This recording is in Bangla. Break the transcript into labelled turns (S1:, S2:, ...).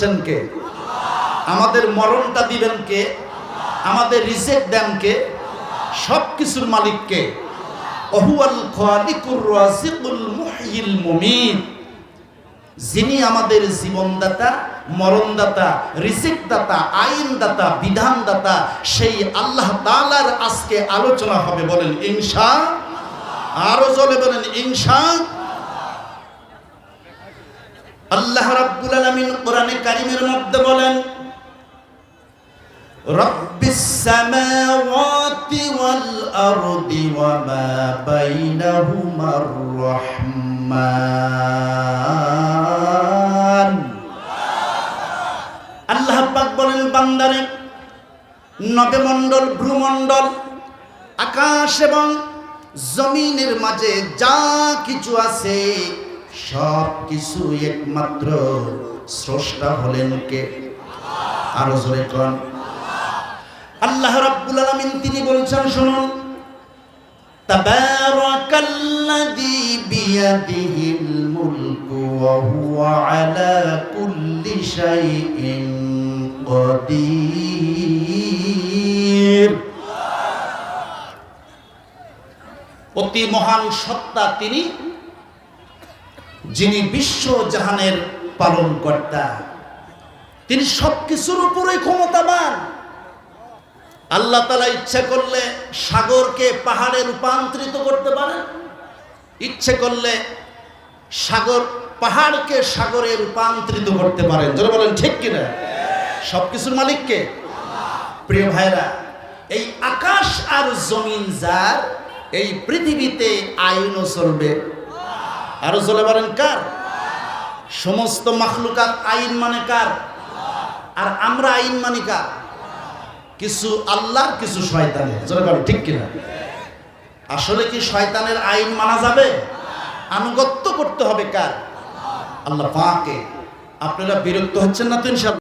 S1: করেছেন কে? আমাদের মরণটা দিবেন কে? আমাদের রিজেক্ট দেন কে? সব কিছুর মালিক কে? ওহুয়াল খালিকুর রাযিকুল মুহয়িল মুমিত। যিনি আমাদের জীবনদাতা, মরণদাতা, রিজিকদাতা, আইনদাতা, বিধানদাতা, সেই আল্লাহ তাআলার আজকে আলোচনা হবে। বলেন ইনশাআল্লাহ। আরো জোরে বলেন ইনশাআল্লাহ। আল্লাহ রাব্বুল আলামিন কোরআনে কারীমের মধ্যে বলেন, রব্বিস সামাওয়াতি ওয়াল আরদি ওয়া মা বাইনাহুমার রহমান। আল্লাহ পাক বলেন, বান্দারে, নবমণ্ডল, ভ্রুমণ্ডল, আকাশ এবং জমিনের মাঝে যা কিছু আছে সব কিছু একমাত্র স্রষ্টা হলেন কে? আরো জোরে কোন আল্লাহ রাব্বুল আলামিন। তিনি বলছেন, শুনুন, তাবারাকাল্লাযী বিয়াদিহিল মুলকু ওয়া হুয়া আলা কুল্লি শাইইন কাদির। অতি মহান সত্তা তিনি, যিনি বিশ্ব জাহানের পালন কর্তা। তিনি সবকিছুর উপরে ক্ষমতাবান। আল্লাহ তাআলা ইচ্ছা করলে সাগরকে পাহাড়ে রূপান্তরিত করতে পারেন, ইচ্ছে করলে পাহাড়কে সাগরে রূপান্তরিত করতে পারেন। যারা বলেন ঠিক কিনা? সবকিছুর মালিক কে? প্রিয় ভাইরা, এই আকাশ আর জমিন যার, এই পৃথিবীতে আইনও চলবে। আরো চলে বলেন কার? সমস্ত মাখলুকাত আইন মানে কার? আর আমরা আইন মানি কার? কিছু আল্লাহর, কিছু শয়তানের। যারা বলেন ঠিক কিনা? আসলে কি শয়তানের আইন মানা যাবে? আনুগত্য করতে হবে কার? আল্লাহ পাকে। আপনারা বিরক্ত হচ্ছেন না তো ইনশাআল্লাহ?